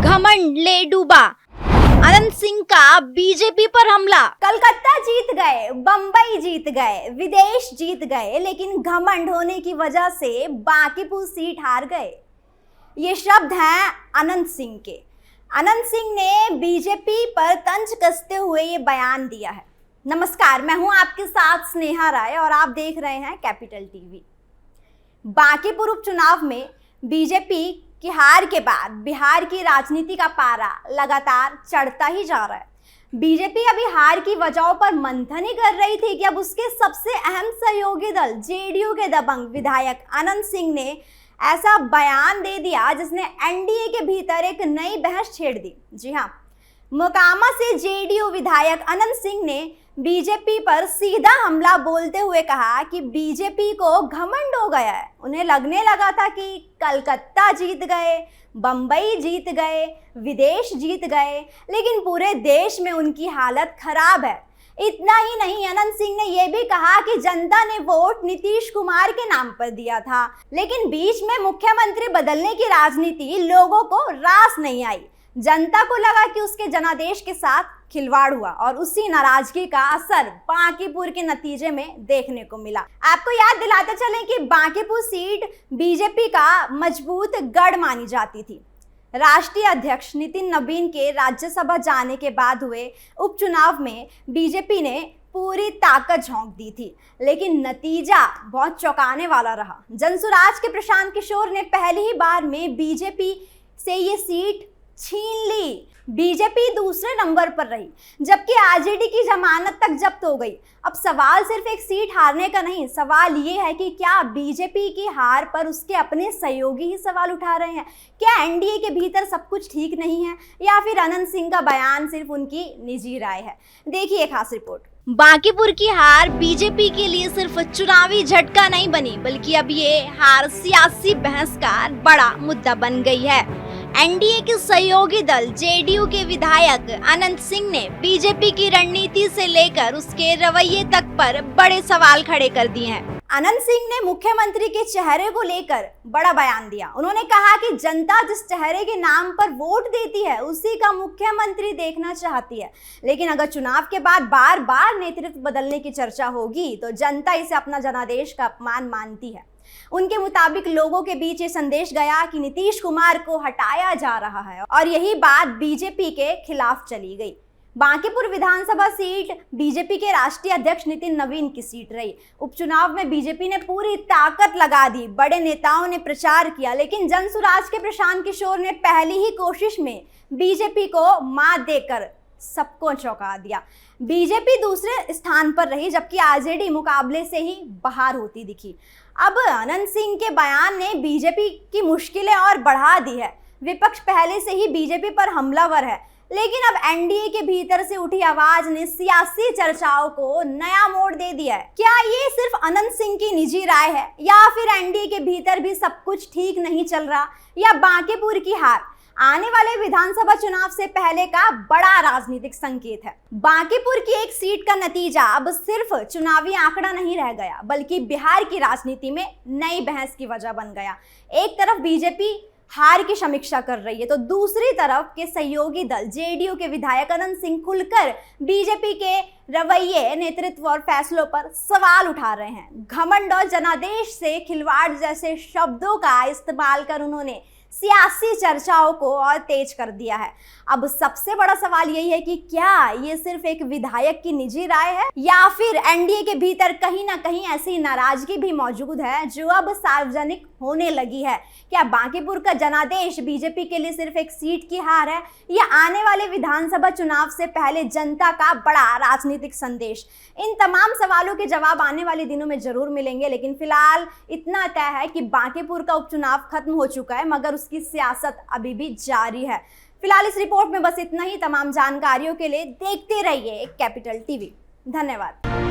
घमंड ले डूबा, अनंत सिंह का बीजेपी पर हमला। कलकत्ता जीत गए, बंबई जीत गए, विदेश जीत गए, लेकिन घमंड होने की वजह से बांकीपुर सीट हार गए। ये शब्द हैं अनंत सिंह के। अनंत सिंह ने बीजेपी पर तंज कसते हुए ये बयान दिया है। नमस्कार, मैं हूं आपके साथ स्नेहा राय और आप देख रहे हैं कैपिटल टीवी। बांकीपुर उपचुनाव में बीजेपी की हार के बाद बिहार की राजनीति का पारा लगातार चढ़ता ही जा रहा है। बीजेपी अभी हार की वजहों पर मंथन ही कर रही थी कि अब उसके सबसे अहम सहयोगी दल जेडीयू के दबंग विधायक अनंत सिंह ने ऐसा बयान दे दिया जिसने एनडीए के भीतर एक नई बहस छेड़ दी। जी हाँ, मोकामा से जेडीयू विधायक अनंत सिंह ने बीजेपी पर सीधा हमला बोलते हुए कहा कि बीजेपी को घमंड हो गया है। उन्हें लगने लगा था कि कलकत्ता जीत गए, बंबई जीत गए, विदेश जीत गए, लेकिन पूरे देश में उनकी हालत खराब है। इतना ही नहीं, अनंत सिंह ने यह भी कहा कि जनता ने वोट नीतीश कुमार के नाम पर दिया था, लेकिन बीच में मुख्यमंत्री बदलने की राजनीति लोगों को रास नहीं आई। जनता को लगा कि उसके जनादेश के साथ खिलवाड़ हुआ और उसी नाराजगी का असर बांकीपुर के नतीजे में देखने को मिला। आपको याद दिलाते चलें कि बांकीपुर सीट बीजेपी का मजबूत गढ़ मानी जाती थी। राष्ट्रीय अध्यक्ष नितिन नवीन के राज्यसभा जाने के बाद हुए उपचुनाव में बीजेपी ने पूरी ताकत झोंक दी थी, लेकिन नतीजा बहुत चौंकाने वाला रहा। जनसुराज के प्रशांत किशोर ने पहली ही बार में बीजेपी से ये सीट छीन ली। बीजेपी दूसरे नंबर पर रही, जबकि आरजेडी की जमानत तक जब्त हो गई। अब सवाल सिर्फ एक सीट हारने का नहीं, सवाल ये है कि क्या बीजेपी की हार पर उसके अपने सहयोगी ही सवाल उठा रहे हैं? क्या एनडीए के भीतर सब कुछ ठीक नहीं है, या फिर अनंत सिंह का बयान सिर्फ उनकी निजी राय है? देखिए एक खास रिपोर्ट। बांकीपुर की हार बीजेपी के लिए सिर्फ चुनावी झटका नहीं बनी, बल्कि अब ये हार सियासी बहस का बड़ा मुद्दा बन गई है। एनडीए के सहयोगी दल जेडीयू के विधायक अनंत सिंह ने बीजेपी की रणनीति से लेकर उसके रवैये तक पर बड़े सवाल खड़े कर दिए हैं। अनंत सिंह ने मुख्यमंत्री के चेहरे को लेकर बड़ा बयान दिया। उन्होंने कहा कि जनता जिस चेहरे के नाम पर वोट देती है उसी का मुख्यमंत्री देखना चाहती है, लेकिन अगर चुनाव के बाद बार बार नेतृत्व बदलने की चर्चा होगी तो जनता इसे अपना जनादेश का अपमान मानती है। उनके मुताबिक लोगों के बीच ये संदेश गया कि नीतीश कुमार को हटाया जा रहा है और यही बात बीजेपी के खिलाफ चली गई। बांकीपुर विधानसभा सीट बीजेपी के राष्ट्रीय अध्यक्ष नितिन नवीन की सीट रही। उपचुनाव में बीजेपी ने पूरी ताकत लगा दी, बड़े नेताओं ने प्रचार किया, लेकिन जनसुराज के प्रशांत किशोर ने पहली ही कोशिश में बीजेपी को मात देकर सबको चौंका दिया। बीजेपी दूसरे स्थान पर रही, जबकि आरजेडी मुकाबले से ही बाहर होती दिखी। अब अनंत सिंह के बयान ने बीजेपी की मुश्किलें और बढ़ा दी है। विपक्ष पहले से ही बीजेपी पर हमलावर है, लेकिन अब एनडीए के भीतर से उठी आवाज ने सियासी चर्चाओं को नया मोड़ दे दिया है। क्या ये सिर्फ अनंत सिंह की निजी राय है, या फिर एनडीए के भीतर भी सब कुछ ठीक नहीं चल रहा, या बांकीपुर की हार आने वाले विधानसभा चुनाव से पहले का बड़ा राजनीतिक संकेत है? बांकीपुर की एक सीट का नतीजा अब सिर्फ चुनावी आंकड़ा नहीं रह गया, बल्कि बिहार की राजनीति में नई बहस की वजह बन गया। एक तरफ बीजेपी हार की समीक्षा कर रही है, तो दूसरी तरफ के सहयोगी दल जेडीयू के विधायक अनंत सिंह खुलकर बीजेपी के रवैये, नेतृत्व और फैसलों पर सवाल उठा रहे हैं। घमंड और जनादेश से खिलवाड़ जैसे शब्दों का इस्तेमाल कर उन्होंने सियासी चर्चाओं को और तेज कर दिया है। अब सबसे बड़ा सवाल यही है कि क्या ये सिर्फ एक विधायक की निजी राय है, या फिर एनडीए के भीतर कहीं ना कहीं ऐसी नाराजगी भी मौजूद है जो अब सार्वजनिक होने लगी है? क्या बांकीपुर का जनादेश बीजेपी के लिए सिर्फ एक सीट की हार है, या आने वाले विधानसभा चुनाव से पहले जनता का बड़ा राजनीतिक संदेश? इन तमाम सवालों के जवाब आने वाले दिनों में जरूर मिलेंगे, लेकिन फिलहाल इतना तय है कि बांकीपुर का उपचुनाव खत्म हो चुका है, मगर उसकी सियासत अभी भी जारी है। फिलहाल इस रिपोर्ट में बस इतना ही। तमाम जानकारियों के लिए देखते रहिए कैपिटल टीवी। धन्यवाद।